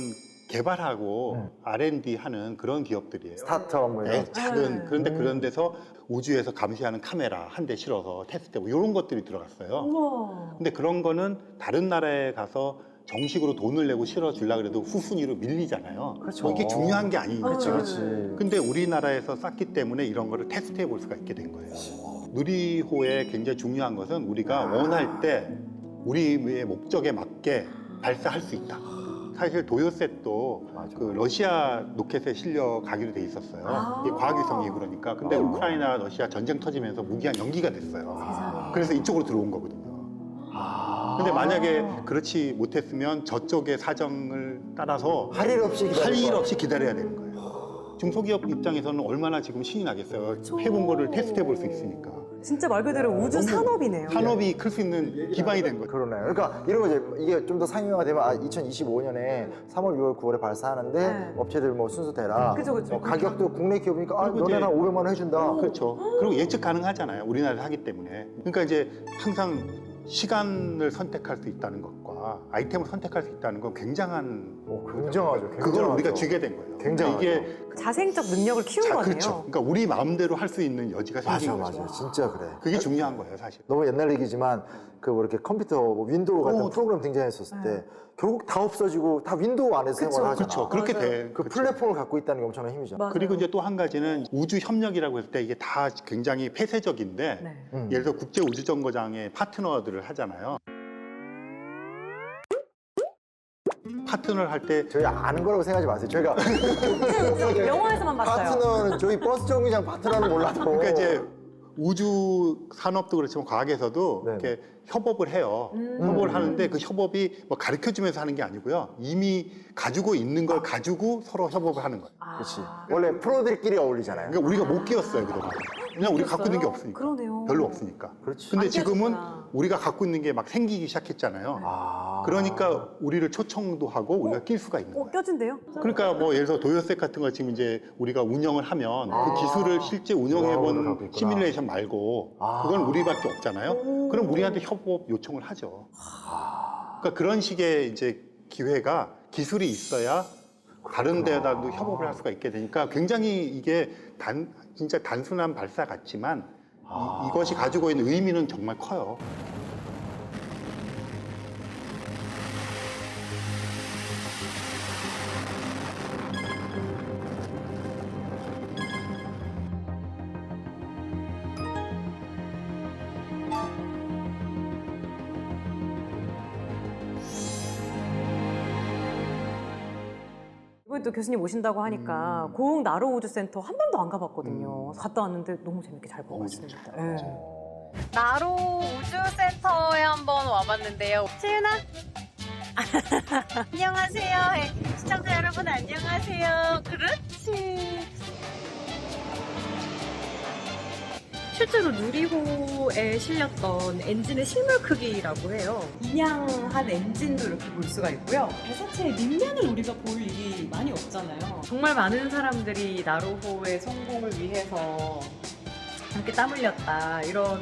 개발하고 R&D 하는 그런 기업들이에요. 스타트업 뭐 이런. 네, 작은 그런데 그런 데서 우주에서 감시하는 카메라 한 대 실어서 테스트하고 이런 것들이 들어갔어요. 우와. 근데 그런 거는 다른 나라에 가서 정식으로 돈을 내고 실어주려고 그래도 후순위로 밀리잖아요. 그렇죠. 이게 중요한 게 아니니까. 그렇지, 그렇지. 근데 우리나라에서 쌌기 때문에 이런 거를 테스트해 볼 수가 있게 된 거예요. 누리호에 굉장히 중요한 것은 우리가 원할 때 우리의 목적에 맞게 발사할 수 있다. 사실 도요셋도 그 러시아 로켓에 실려 가기로 돼 있었어요. 이게 과학위성이 그러니까. 근데 우크라이나 러시아 전쟁 터지면서 무기한 연기가 됐어요. 그래서 이쪽으로 들어온 거거든요. 근데 만약에 그렇지 못했으면 저쪽의 사정을 따라서 할 일 없이 기다려야 되는 거예요. 중소기업 입장에서는 얼마나 지금 신이 나겠어요. 해본 거를 테스트해 볼 수 있으니까. 진짜 말 그대로 우주 산업이네요. 산업이 클 수 있는 기반이 된 거죠. 그러네요. 그러니까 이런 거죠. 이게 좀 더 상용화가 되면 2025년에 3월, 6월, 9월에 발사하는데 네. 업체들 뭐 순서 대라. 그죠, 그죠. 가격도 국내 기업이니까 그리고 너네 이제- 한 500만 원 해준다. 그렇죠. 그리고 예측 가능하잖아요. 우리나라에서 하기 때문에. 그러니까 이제 항상 시간을 선택할 수 있다는 것과 아이템을 선택할 수 있다는 건 굉장한 굉장하죠. 그걸 우리가 쥐게 된 거예요. 굉장하죠. 그러니까 이게 자생적 능력을 키운 거네요. 그렇죠. 그러니까 우리 마음대로 할 수 있는 여지가 생긴 맞아, 거죠. 맞아. 진짜 그래. 그게 중요한 거예요, 사실. 너무 옛날 얘기지만 그 뭐 이렇게 컴퓨터 뭐 윈도우 같은 프로그램 등장했었을 때 결국 다 없어지고 다 윈도우 안에서 생활을 하잖아. 그렇죠. 그렇게 돼. 그 플랫폼을 갖고 있다는 게 엄청난 힘이죠. 맞아요. 그리고 이제 또 한 가지는 우주 협력이라고 했을 때 이게 다 굉장히 폐쇄적인데 네. 예를 들어 국제 우주 정거장에 파트너들을 하잖아요. 파트너를 할 때 저희 아는 거라고 생각하지 마세요. 저희가 영화에서만 봤어요. 파트너는 저희 버스 정류장 파트너는 몰라도 그러니까 이제 우주 산업도 그렇지만 과학에서도 네네. 이렇게 협업을 해요. 협업을 하는데 그 협업이 뭐 가르쳐 주면서 하는 게 아니고요. 이미 가지고 있는 걸 가지고 서로 협업을 하는 거예요. 그렇지. 원래 프로들끼리 어울리잖아요. 그러니까 우리가 못 끼었어요, 그동안. 그냥 우리가 갖고 있는 게 없으니까. 그러네요. 별로 없으니까. 그렇지. 근데 안 지금은 깨졌구나. 우리가 갖고 있는 게 막 생기기 시작했잖아요. 그러니까 우리를 초청도 하고 우리가 낄 수가 있는 거예요. 껴준대요? 그러니까 뭐 예를 들어 도요셋 같은 거 지금 이제 우리가 운영을 하면 그 기술을 실제 와우를 갖고 운영해본 있구나. 시뮬레이션 말고 그건 우리밖에 없잖아요. 그럼 우리한테 협업 요청을 하죠. 그러니까 그런 식의 이제 기회가 기술이 있어야 다른 데다도 협업을 할 수가 있게 되니까 굉장히 이게 진짜 단순한 발사 같지만 이것이 가지고 있는 의미는 정말 커요. 이번에 또 교수님 오신다고 하니까 고흥 나로 우주센터 한 번도 안 가봤거든요. 갔다 왔는데 너무 재밌게 잘 보고 왔습니다. 예. 나로 우주센터에 한번 와봤는데요. 채윤아? 안녕하세요. 시청자 여러분 안녕하세요. 그렇지. 실제로 누리호에 실렸던 엔진의 실물 크기라고 해요. 인양한 엔진도 이렇게 볼 수가 있고요. 배사체의 밑면을 우리가 볼 일이 많이 없잖아요. 정말 많은 사람들이 나로호의 성공을 위해서 함께 땀 흘렸다. 이런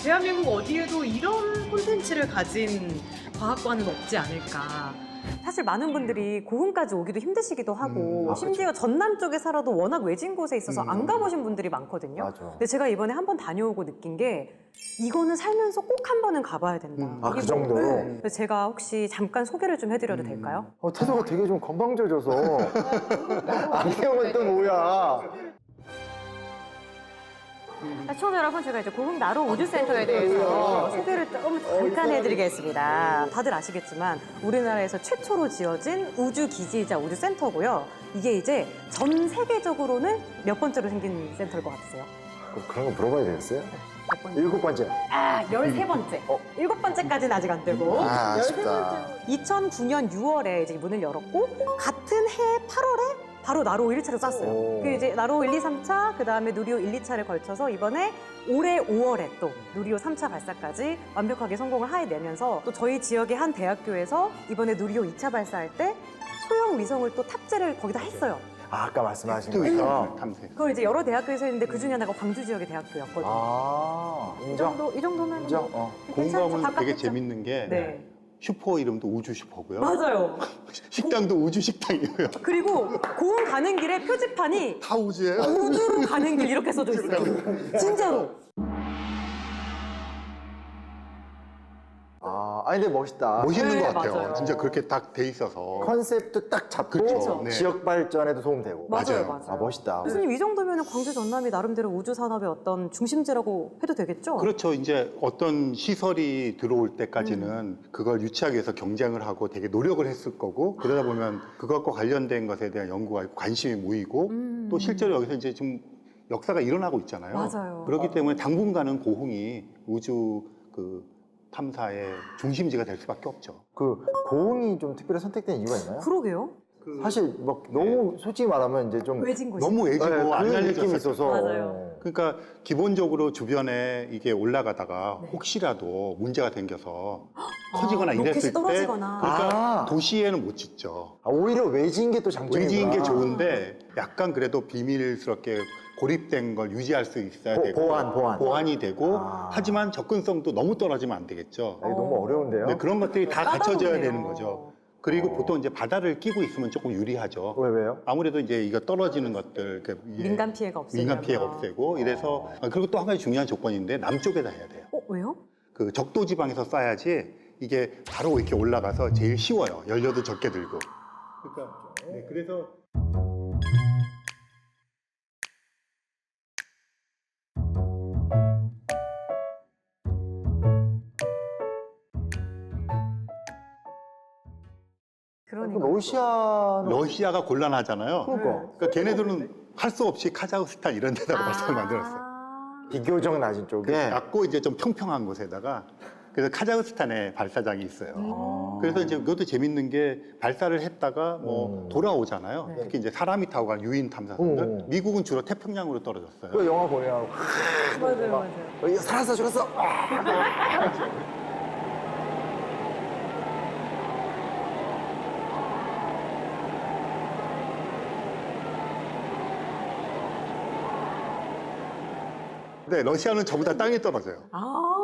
대한민국 어디에도 이런 콘텐츠를 가진 과학관은 없지 않을까. 사실 많은 분들이 고흥까지 오기도 힘드시기도 하고 심지어 전남 쪽에 살아도 워낙 외진 곳에 있어서 안 가보신 분들이 많거든요. 맞아. 근데 제가 이번에 한번 다녀오고 느낀 게 이거는 살면서 꼭 한 번은 가봐야 된다. 아, 이게 그 정도로? 네. 그래서 제가 혹시 잠깐 소개를 좀 해드려도 될까요? 태도가 되게 좀 건방져져서 안경은 또 뭐야? 자, 시청자 여러분, 제가 이제 고흥 나로 우주센터에 대해서 소개를 조금 잠깐 해드리겠습니다. 다들 아시겠지만 우리나라에서 최초로 지어진 우주기지이자 우주센터고요. 이게 이제 전 세계적으로는 몇 번째로 생긴 센터일 것 같으세요? 그런 거 물어봐야 되겠어요? 몇 번째? 7번째. 아, 13번째. 7번째까지는 아직 안 되고. 아쉽다. 2009년 6월에 이제 문을 열었고, 같은 해 8월에 바로 나로 1차를 쐈어요. 그 이제 나로 1, 2, 3차, 그 다음에 누리호 1, 2차를 걸쳐서 이번에 올해 5월에 또 누리호 3차 발사까지 완벽하게 성공을 해내면서 또 저희 지역의 한 대학교에서 이번에 누리호 2차 발사할 때 소형 위성을 또 탑재를 거기다 했어요. 아까 말씀하신 또 것처럼 탐색. 그걸 이제 여러 대학교에서 했는데 그 중에 하나가 광주 지역의 대학교였거든요. 인정? 이 정도면 인정? 뭐 공감은 되게 가깝겠죠? 재밌는 게 네. 슈퍼 이름도 우주 슈퍼고요. 맞아요. 식당도 우주 식당이고요. 그리고 공원 가는 길에 표지판이 다 우주예요. 우주로 가는 길 이렇게 써져 있어요. 진짜로. 아니 근데 멋있다. 멋있는 네, 것 같아요. 맞아요. 진짜 그렇게 딱 돼 있어서. 컨셉도 딱 잡고 그렇죠. 네. 지역 발전에도 도움되고. 맞아요. 아 멋있다. 교수님 이 정도면 광주 전남이 나름대로 우주 산업의 어떤 중심지라고 해도 되겠죠? 그렇죠. 이제 어떤 시설이 들어올 때까지는 그걸 유치하기 위해서 경쟁을 하고 되게 노력을 했을 거고 그러다 보면 그것과 관련된 것에 대한 연구가 있고 관심이 모이고 또 실제로 여기서 이제 좀 역사가 일어나고 있잖아요. 맞아요. 그렇기 때문에 당분간은 고흥이 우주 탐사의 중심지가 될 수밖에 없죠. 그 고흥이 좀 특별히 선택된 이유가 있나요? 그러게요. 사실 막 너무 솔직히 말하면 이제 좀 외진 곳이. 너무 외지고 네, 안 그런 알려졌어요. 느낌이 있어서. 맞아요. 그러니까 기본적으로 주변에 이게 올라가다가 혹시라도 문제가 생겨서 커지거나 로켓이 이랬을 때 떨어지거나. 그러니까 도시에는 못 짓죠. 오히려 외지인 게 또 장점이구나. 외지인 게 좋은데 약간 그래도 비밀스럽게 고립된 걸 유지할 수 있어야 되고 보안이 되고 하지만 접근성도 너무 떨어지면 안 되겠죠. 이거 너무 어려운데요? 네, 그런 것들이 다 갖춰져야 까다롭네요. 되는 거죠. 그리고 보통 이제 바다를 끼고 있으면 조금 유리하죠. 왜요? 아무래도 이제 이거 떨어지는 것들 민간 피해가 없어요. 민간 피해가 없애고 이래서 그리고 또 한 가지 중요한 조건인데 남쪽에다 해야 돼요. 왜요? 그 적도 지방에서 쏴야지 이게 바로 이렇게 올라가서 제일 쉬워요. 연료도 적게 들고. 그러니까 네, 그래서 그러니까. 러시아가 곤란하잖아요. 그러니까. 걔네들은 할 수 없이 카자흐스탄 이런 데다가 발사를 만들었어요. 비교적 낮은 쪽에. 낮고 이제 좀 평평한 곳에다가 그래서 카자흐스탄에 발사장이 있어요. 그래서 이제 그것도 재밌는 게 발사를 했다가 뭐 돌아오잖아요. 특히 이제 사람이 타고 간 유인 탐사선들. 미국은 주로 태평양으로 떨어졌어요. 그 영화 보면 맞아요. 살았어 죽었어. 네, 러시아는 전부 다 땅에 떨어져요.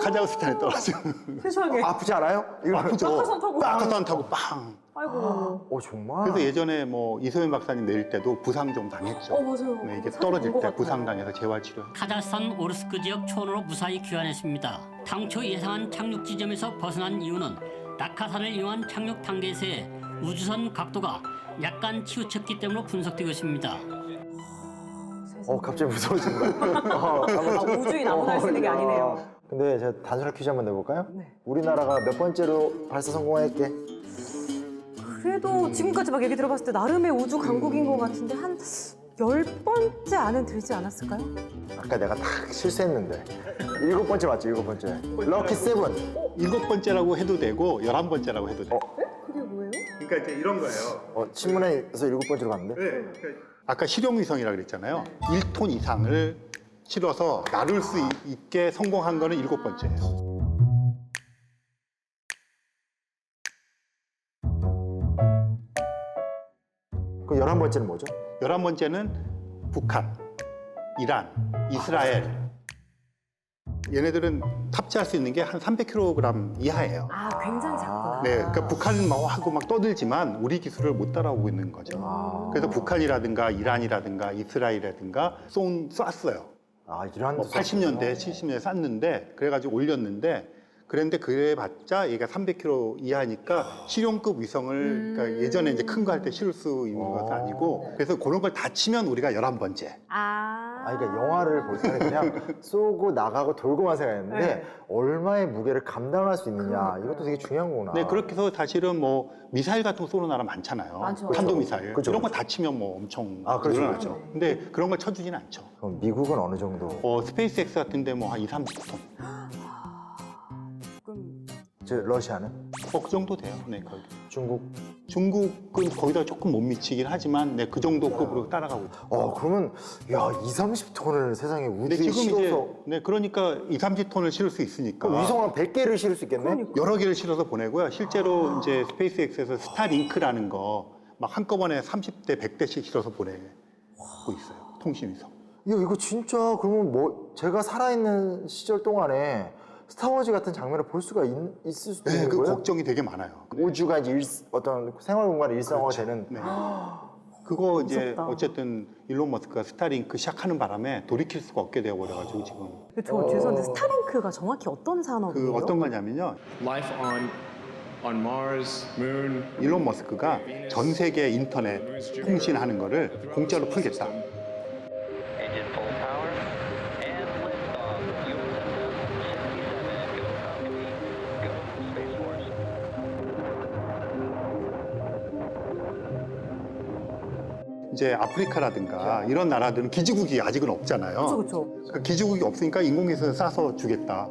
카자흐스탄에 떨어지고. 세상에. 아프지 않아요? 아프죠. 낙하산 타고. 낙하산 타고 빵. 아이고. 정말? 그래서 예전에 뭐 이소연 박사님 내릴 때도 부상 좀 당했죠. 맞아요. 네, 이게 사진 떨어질 본것 때 같아요. 부상당해서 재활치료. 카자흐스탄 오르스크 지역 초원으로 무사히 귀환했습니다. 당초 예상한 착륙 지점에서 벗어난 이유는 낙하산을 이용한 착륙 단계에서의 우주선 각도가 약간 치우쳤기 때문에 분석되고 있습니다. 갑자기 무서워진다. 우주인 아무나 할 수 있는 게 아니네요. 근데 제가 단순한 퀴즈 한번 내볼까요? 우리나라가 몇 번째로 발사 성공했게? 그래도 지금까지 막 얘기 들어봤을 때 나름의 우주 강국인 것 같은데 한 10번째 안에 들지 않았을까요? 아까 내가 딱 실수했는데 7번째 맞죠? 7번째. 럭키 세븐. 7번째라고 해도 되고 11번째라고 해도 돼요. 그게 뭐예요? 그러니까 이제 이런 거예요. 신문에서 7번째로 갔는데? 아까 실용위성이라고 그랬잖아요. 1톤 이상을 실어서 나를 수 있게 성공한 거는 7번째예요. 그 11번째는 뭐죠? 11번째는 북한, 이란, 이스라엘. 얘네들은 탑재할 수 있는 게 한 300kg 이하예요. 굉장히 작구나. 네, 그러니까 북한은 막 하고 막 떠들지만 우리 기술을 못 따라오고 있는 거죠. 그래서 북한이라든가 이란이라든가 이스라엘이라든가 쐈어요. 이란도 80년대, 70년대 쐈는데 그래가지고 올렸는데 그런데 그래봤자 얘가 300kg 이하니까 실용급 위성을 그러니까 예전에 이제 큰 거 할 때 실을 수 있는 것은 아니고 그래서 그런 걸 다 치면 우리가 11번째. 그러니까 영화를 볼 때는 그냥 쏘고 나가고 돌고만 생각했는데 얼마의 무게를 감당할 수 있느냐 이것도 되게 중요한 거구나. 네, 그렇게 해서 사실은 뭐 미사일 같은 거 쏘는 나라 많잖아요. 많죠. 탄도미사일. 그렇죠. 이런 거 다 치면 뭐 엄청 그렇죠. 늘어나죠. 근데 그런 걸 쳐주진 않죠. 그럼 미국은 어느 정도? 스페이스X 같은데 뭐 한 2, 30톤. 러시아는? 그 정도 돼요. 네, 거의. 중국은 거기다 조금 못 미치긴 하지만 네, 그 정도 급으로 따라가고 있어요. 그러면 2, 30톤을 세상에 우주에 지금 실어서 이제 그러니까 2, 30톤을 실을 수 있으니까 위성 한 100개를 실을 수 있겠네? 여러 개를 실어서 보내고요. 실제로 이제 스페이스X에서 스타링크라는 거 막 한꺼번에 30대, 100대씩 실어서 보내고 있어요. 통신 위성. 이거 진짜 그러면 뭐 제가 살아있는 시절 동안에 스타워즈 같은 장면을 볼 수가 있을 수도 네, 있는 그 거예요? 걱정이 되게 많아요. 우주가 이제 어떤 생활 공간의 일상화가 되는. 네. 그거 이제 무섭다. 어쨌든 일론 머스크가 스타링크 시작하는 바람에 돌이킬 수가 없게 되어버려가지고 지금 저 죄송한데 스타링크가 정확히 어떤 산업이에요? 그 어떤 거냐면요. Life on Mars, Moon. 일론 머스크가 전 세계 인터넷 통신하는 거를 공짜로 풀겠다. Engine full power and liftoff. USS 67 go Space Force. 이제 아프리카라든가 이런 나라들은 기지국이 아직은 없잖아요. 그렇죠. 그 기지국이 없으니까 인공위성을 쏴서 주겠다.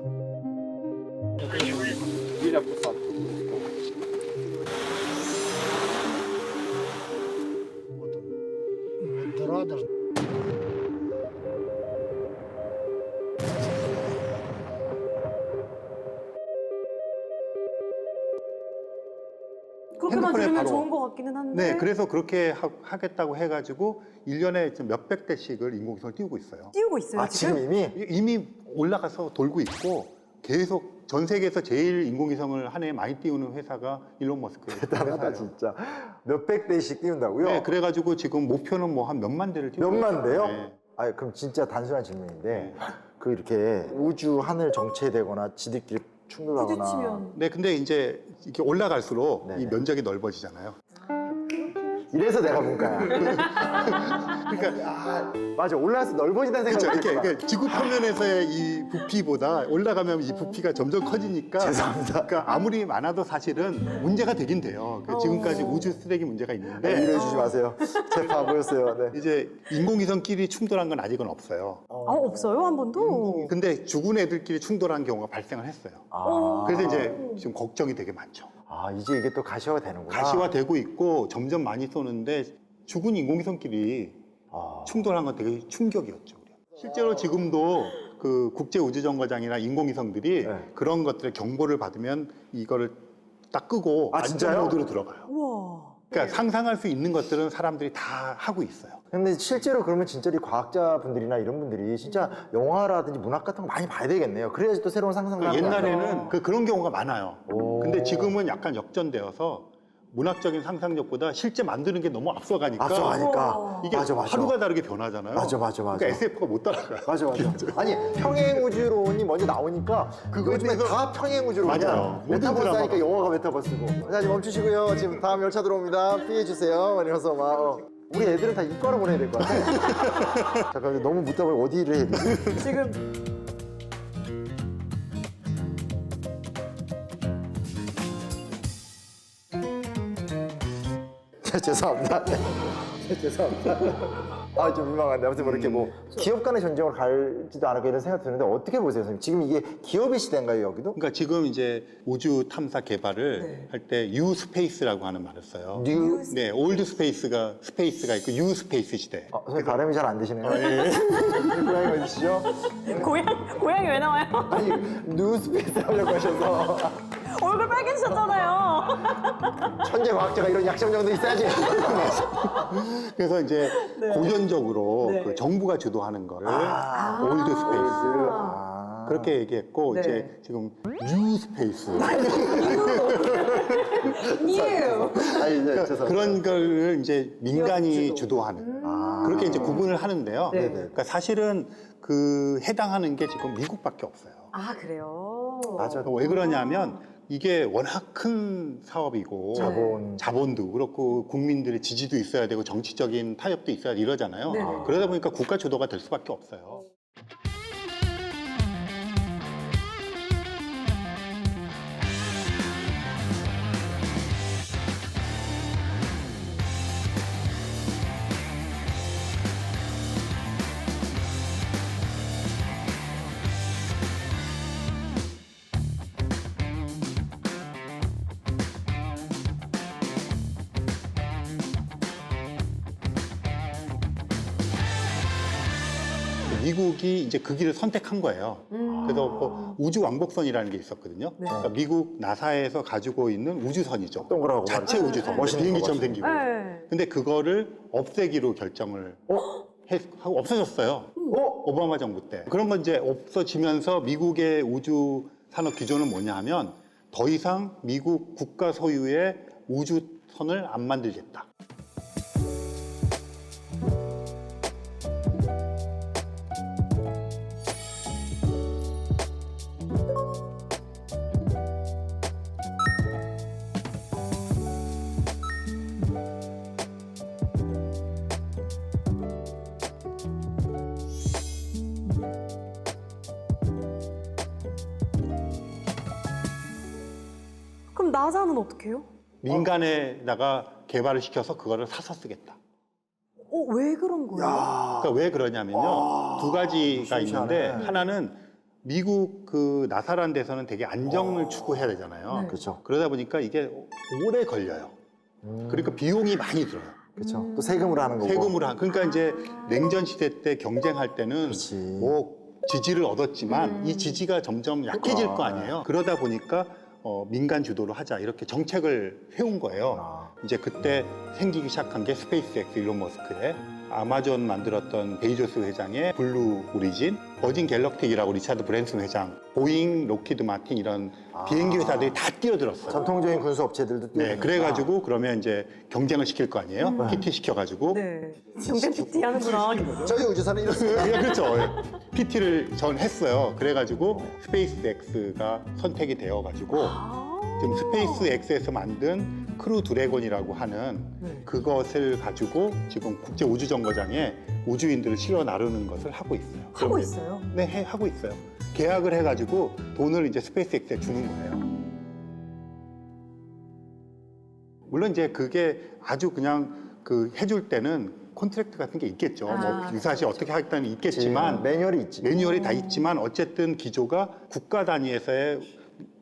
그렇게만 핸드폰에 들으면 바로- 좋은 것 같기는 한데. 네, 그래서 그렇게 하겠다고 해가지고 1년에 몇백 대씩을 인공위성을 띄우고 있어요. 띄우고 있어요 아, 지금 이미? 이미 올라가서 돌고 있고 계속 전 세계에서 제일 인공위성을 한 해에 많이 띄우는 회사가 일론 머스크예요. 대단하다, 진짜. 몇백 대씩 띄운다고요? 네, 그래가지고 지금 목표는 뭐 한 몇만 대를 띄우고 몇만 있어요. 대요? 네. 아, 그럼 진짜 단순한 질문인데 그 이렇게 우주 하늘 정체되거나 지들끼리 충돌하거나 부딪히면. 네, 근데 이제 이렇게 올라갈수록 네네. 이 면적이 넓어지잖아요. 이래서 내가 문과야. 그러니까 맞아, 올라가서 넓어진다는 그렇죠. 생각이 이렇게, 들구나. 이렇게 지구 표면에서의 이 부피보다 올라가면 이 부피가 점점 커지니까 죄송합니다. 그러니까 아무리 많아도 사실은 문제가 되긴 돼요. 그러니까 지금까지 우주 쓰레기 문제가 네, 있는데 이해해 주지 마세요. 제 바보였어요. 네. 이제 인공위성끼리 충돌한 건 아직은 없어요. 아, 없어요? 한 번도? 근데 죽은 애들끼리 충돌한 경우가 발생을 했어요. 아, 그래서 이제 지금 걱정이 되게 많죠. 아, 이제 이게 또 가시화가 되는구나. 가시화되고 있고 점점 많이 쏘는데 죽은 인공위성끼리 아. 충돌한 건 되게 충격이었죠. 실제로 지금도 그 국제우주정거장이나 인공위성들이 네. 그런 것들의 경보를 받으면 이거를 딱 끄고 아, 진짜요? 안전 모드로 들어가요. 우와. 그러니까 상상할 수 있는 것들은 사람들이 다 하고 있어요. 근데 실제로 그러면 진짜 이 과학자분들이나 이런 분들이 진짜 영화라든지 문학 같은 거 많이 봐야 되겠네요. 그래야지 또 새로운 상상을 하는 그러니까 거 아니에요? 옛날에는 그런 경우가 많아요. 오. 근데 지금은 약간 역전되어서 문학적인 상상력보다 실제 만드는 게 너무 앞서가니까 앞서가니까. 이게 맞아, 맞아. 하루가 다르게 변하잖아요. 맞아. 그러니까 SF가 못 따라가요. 맞아. 아니, 평행우주론이 먼저 나오니까 요즘에 그거에서- 다 평행우주론이야. 맞아요. 모든 메타버스 하니까 드라마가. 영화가 메타버스고. 자, 지금 멈추시고요. 지금 다음 열차 들어옵니다. 피해주세요. 이러면서 막. 우리 애들은 다 이과로 보내야 될 것 같아. 잠깐, 너무 묻다 보니 어디를 해야 되지? 지금 죄송합니다. 죄송합니다. 아, 좀 민망한데. 아무튼 뭐 이렇게 뭐 기업 간의 전쟁을 갈지도 않을까 이런 생각이 드는데 어떻게 보세요, 선생님? 지금 이게 기업의 시대인가요, 여기도? 그러니까 지금 이제 우주 탐사 개발을 할 때 뉴 스페이스라고 하는 말을 써요. 뉴? 네, 올드 스페이스가 있고 뉴 스페이스 시대. 선생님 발음이 잘 안 되시네요. 고향이 어디시죠? 고양이 왜 나와요? 아니, 뉴스페이스 하려고 하셔서. 얼굴 빨개지셨잖아요. 천재 과학자가 이런 약점 정도 있어야지. 그래서 이제 고전적으로 네. 그 정부가 주도하는 거를 올드 스페이스 그렇게 얘기했고 네. 이제 지금 뉴 스페이스 뉴. 아니, 이제 그러니까 죄송합니다. 그런 걸 이제 민간이 주도. 주도하는 그렇게 이제 구분을 하는데요. 네. 그러니까 사실은 그 해당하는 게 지금 미국밖에 없어요. 아, 그래요? 맞아. 왜 그러냐면 이게 워낙 큰 사업이고 자본도 그렇고 국민들의 지지도 있어야 되고 정치적인 타협도 있어야 이러잖아요. 네네. 그러다 보니까 국가 주도가 될 수밖에 없어요. 미국이 이제 그 길을 선택한 거예요. 그래서 뭐 우주 왕복선이라는 게 있었거든요. 네. 그러니까 미국 나사에서 가지고 있는 우주선이죠. 동그랗고 자체 말이죠. 우주선, 멋있는 비행기처럼 거 생기고. 네. 근데 그거를 없애기로 결정을 하고 없어졌어요. 오바마 정부 때. 그런 건 이제 없어지면서 미국의 우주 산업 기조는 뭐냐 하면 더 이상 미국 국가 소유의 우주선을 안 만들겠다. 그럼 나사는 어떻게 해요? 민간에다가 개발을 시켜서 그거를 사서 쓰겠다. 왜 그런 거예요? 그러니까 왜 그러냐면요. 두 가지가 있는데 하나는 미국 그 나사라는 데서는 되게 안정을 추구해야 되잖아요. 네. 그렇죠. 그러다 보니까 이게 오래 걸려요. 그러니까 비용이 많이 들어요. 그렇죠. 또 세금으로 하는 거고. 세금으로 한. 그러니까 이제 냉전 시대 때 경쟁할 때는 뭐 지지를 얻었지만 이 지지가 점점 약해질 거 아니에요. 그러다 보니까 민간 주도로 하자 이렇게 정책을 세운 거예요. 이제 그때 생기기 시작한 게 스페이스X 일론 머스크의 아마존 만들었던 베이조스 회장의 블루 오리진, 버진 갤럭틱이라고 리차드 브랜슨 회장, 보잉, 로키드 마틴 이런 비행기 회사들이 다 뛰어들었어요. 전통적인 군수 업체들도 네, 그래가지고 그러면 이제 경쟁을 시킬 거 아니에요? PT 시켜가지고. 네. 경쟁 PT 하는구나. 저희 우주선은 이렇습니다. 네, 그렇죠. PT를 전 했어요. 그래가지고 스페이스X가 선택이 되어가지고 지금 스페이스X에서 만든 크루 드래곤이라고 하는 그것을 가지고 지금 국제 우주 정거장에 우주인들을 실어 나르는 것을 하고 있어요. 하고 있어요? 네, 하고 있어요. 계약을 해가지고 돈을 이제 스페이스X에 주는 거예요. 물론 이제 그게 아주 그냥 그 해줄 때는 콘트랙트 같은 게 있겠죠. 뭐 유사시 어떻게 하겠다는 있겠지만 매뉴얼이 있지. 매뉴얼이 다 있지만 어쨌든 기조가 국가 단위에서의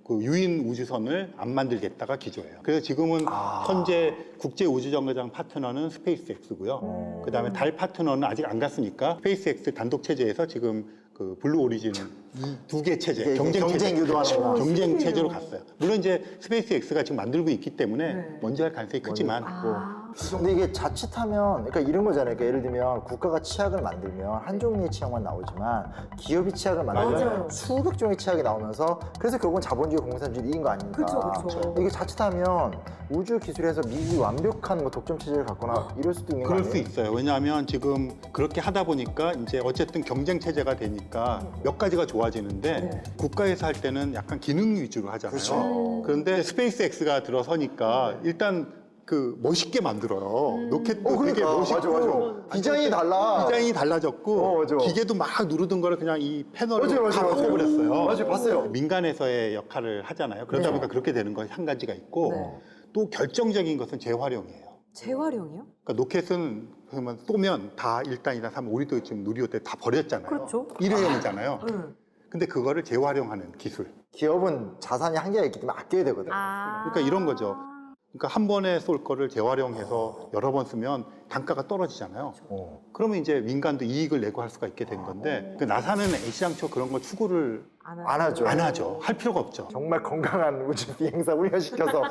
그 유인 우주선을 안 만들겠다가 기조예요. 그래서 지금은 현재 국제 우주 정거장 파트너는 스페이스X고요. 그다음에 달 파트너는 아직 안 갔으니까 스페이스X 단독 체제에서 지금 그 블루 오리진은 이 두 개 체제, 경쟁 유도하는 경쟁 체제로 갔어요. 물론 이제 스페이스X가 지금 만들고 있기 때문에 먼저 할 가능성이 크지만 근데 이게 자칫하면 그러니까 이런 거잖아요. 그러니까 예를 들면 국가가 치약을 만들면 한 종류의 치약만 나오지만 기업이 치약을 만들면 맞아요. 수백 종의 치약이 나오면서 그래서 결국은 자본주의 공산주의 이긴 거 아닙니까? 그쵸. 이게 자칫하면 우주 기술에서 미국이 완벽한 뭐 독점 체제를 갖거나 이럴 수도 있는 거 그럴 아니에요? 수 있어요. 왜냐하면 지금 그렇게 하다 보니까 이제 어쨌든 경쟁 체제가 되니까 몇 가지가 좋아지는데 국가에서 할 때는 약간 기능 위주로 하잖아요. 그렇죠. 그런데 스페이스X가 들어서니까 일단 그 멋있게 만들어요. 로켓도 되게 그러니까. 멋있고 맞아. 디자인이 달라. 디자인이 달라졌고 맞아. 기계도 막 누르던 거를 그냥 이 패널로 맞아. 바꿔버렸어요. 맞아요. 봤어요. 민간에서의 역할을 하잖아요. 그러다 보니까 그렇게 되는 거 한 가지가 있고 또 결정적인 것은 재활용이에요. 재활용이요? 그러니까 로켓은 그러면 쏘면 다 1단, 2단, 3단, 우리도 지금 누리호 때 다 버렸잖아요. 그렇죠. 일회용이잖아요. 근데 그거를 재활용하는 기술. 기업은 자산이 한계가 있기 때문에 아껴야 되거든요. 그러니까 이런 거죠. 그러니까 한 번에 쏠 거를 재활용해서 여러 번 쓰면 단가가 떨어지잖아요. 그러면 이제 민간도 이익을 내고 할 수가 있게 된 건데 그 나사는 애시당초 그런 거 추구를 안 하죠. 안 하죠. 할 필요가 없죠. 정말 건강한 우주 비행사 훈련시켜서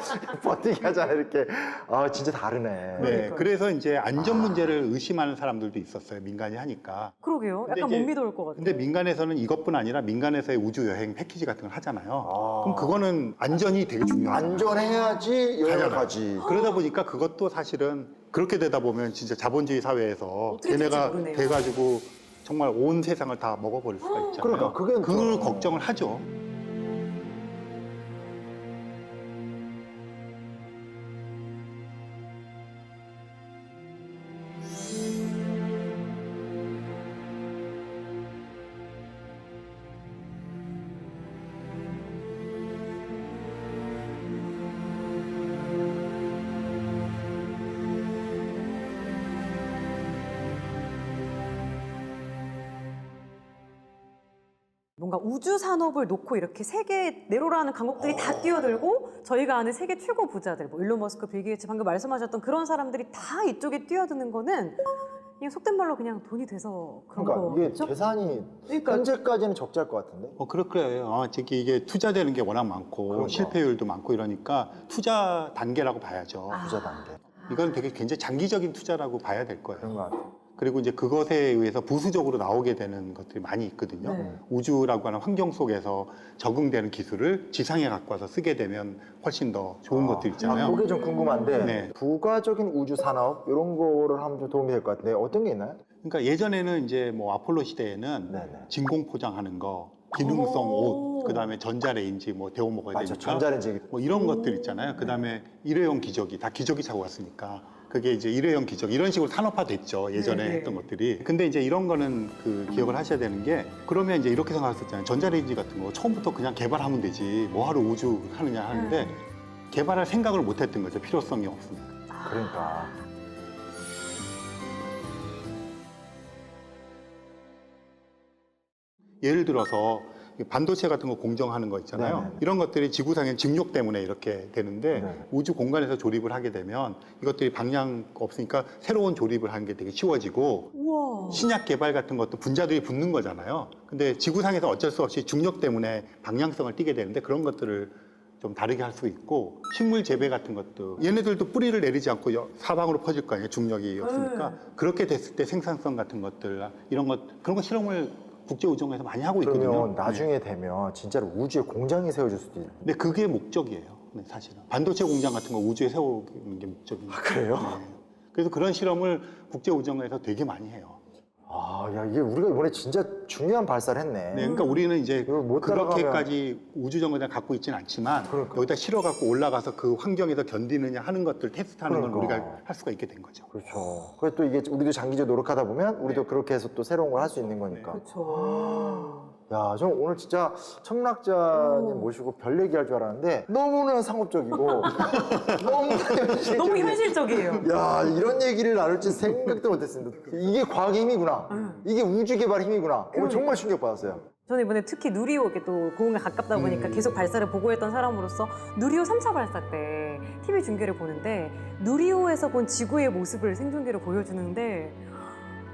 버티게 하잖아요. 이렇게. 아, 진짜 다르네. 네, 그래서 이제 안전 문제를 의심하는 사람들도 있었어요. 민간이 하니까. 그러게요. 근데 약간 이제- 못 믿어올 것 같아요. 근데 민간에서는 이것뿐 아니라 민간에서의 우주 여행 패키지 같은 걸 하잖아요. 그럼 그거는 안전이 되게 중요하죠. 안전해야지 여행을 가지. 그러다 보니까 그것도 사실은 그렇게 되다 보면 진짜 자본주의 사회에서 어떻게 될지 걔네가 모르네요. 돼가지고 정말 온 세상을 다 먹어버릴 수가 있잖아요. 그러니까 그게 그걸 걱정을 하죠. 뭔가 우주 산업을 놓고 이렇게 세계 내로라는 강국들이 다 뛰어들고 저희가 아는 세계 최고 부자들, 뭐 일론 머스크, 빌 게이츠 방금 말씀하셨던 그런 사람들이 다 이쪽에 뛰어드는 거는 그냥 속된 말로 그냥 돈이 돼서 그런 그러니까 이게 거죠? 재산이 그러니까- 현재까지는 적자일 것 같은데. 그렇고요. 특히 이게 투자되는 게 워낙 많고 그러니까. 실패율도 많고 이러니까 투자 단계라고 봐야죠. 부자 단계. 이건 되게 굉장히 장기적인 투자라고 봐야 될 거예요. 그런 것 같아요. 그리고 이제 그것에 의해서 부수적으로 나오게 되는 것들이 많이 있거든요. 네. 우주라고 하는 환경 속에서 적응되는 기술을 지상에 갖고 와서 쓰게 되면 훨씬 더 좋은 것들 있잖아요. 그게 좀 궁금한데 네. 부가적인 우주 산업 이런 거를 하면 좀 도움이 될 것 같은데 어떤 게 있나요? 그러니까 예전에는 이제 뭐 아폴로 시대에는 진공 포장하는 거, 기능성 옷, 그다음에 전자레인지 뭐 데워 먹어야 맞아, 되니까 전자레인지. 뭐 이런 것들 있잖아요. 그다음에 일회용 기저귀 다 기저귀 차고 왔으니까 그게 이제 일회용 기저귀 이런 식으로 산업화됐죠. 예전에 네, 네. 했던 것들이. 근데 이제 이런 거는 그 기억을 하셔야 되는 게 그러면 이제 이렇게 생각했었잖아요. 전자레인지 같은 거 처음부터 그냥 개발하면 되지 뭐하러 우주 하느냐 하는데 개발할 생각을 못 했던 거죠. 필요성이 없으니까. 그러니까. 예를 들어서 반도체 같은 거 공정하는 거 있잖아요. 네네. 이런 것들이 지구상의 증력 때문에 이렇게 되는데 네. 우주 공간에서 조립을 하게 되면 이것들이 방향 없으니까 새로운 조립을 하는 게 되게 쉬워지고 우와. 신약 개발 같은 것도 분자들이 붙는 거잖아요. 근데 지구상에서 어쩔 수 없이 중력 때문에 방향성을 띠게 되는데 그런 것들을 좀 다르게 할 수 있고 식물 재배 같은 것도 얘네들도 뿌리를 내리지 않고 사방으로 퍼질 거 아니에요. 중력이 없으니까 그렇게 됐을 때 생산성 같은 것들 이런 것 그런 거 실험을 국제우주공에서 많이 하고 있거든요. 그러면 나중에 되면 진짜로 우주에 공장이 세워질 수도 있는. 근데 그게 목적이에요. 네, 사실은 반도체 공장 같은 거 우주에 세우는 게 목적입니다. 그래요? 네. 그래서 그런 실험을 국제우주공에서 되게 많이 해요. 아, 야, 이게 우리가 이번에 진짜 중요한 발사를 했네. 네, 그러니까 우리는 이제 못 그렇게까지 우주정거장 갖고 있지는 않지만 여기다 실어갖고 올라가서 그 환경에서 견디느냐 하는 것들 테스트하는 건 그러니까. 우리가 할 수가 있게 된 거죠. 그렇죠. 그래서 또 이게 우리도 장기적으로 노력하다 보면 우리도 그렇게 해서 또 새로운 걸 할 수 있는 거니까. 그렇죠. 야, 저 오늘 진짜 천문학자님 모시고 별 얘기할 줄 알았는데 너무나 상업적이고 너무 현실적이에요. 야, 이런 얘기를 나눌 줄 생각도 못했습니다. 이게 과학의 힘이구나. 이게 우주 개발의 힘이구나. 오늘 정말 충격받았어요. 저는 이번에 특히 누리호 이렇게 또 고흥에 가깝다 보니까 계속 발사를 보고했던 사람으로서 누리호 3차 발사 때 TV 중계를 보는데 누리호에서 본 지구의 모습을 생중계로 보여주는데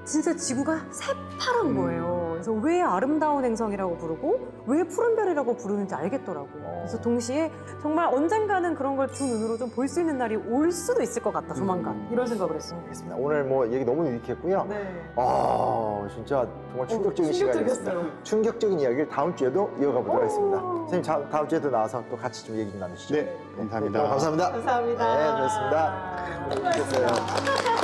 진짜 지구가 새파란 거예요. 그래서 왜 아름다운 행성이라고 부르고 왜 푸른 별이라고 부르는지 알겠더라고요. 그래서 동시에 정말 언젠가는 그런 걸 두 눈으로 좀 볼 수 있는 날이 올 수도 있을 것 같다, 조만간. 이런 생각을 했습니다. 알겠습니다. 오늘 뭐 얘기 너무 유익했고요. 네. 아, 진짜 정말 충격적인 시간이었습니다. 충격적이었어요. 충격적인 이야기를 다음 주에도 이어가보도록 하겠습니다. 선생님, 다음 주에도 나와서 또 같이 좀 얘기 좀 나누시죠. 네, 감사합니다. 감사합니다. 감사합니다. 네, 고맙습니다. 수고하셨어요.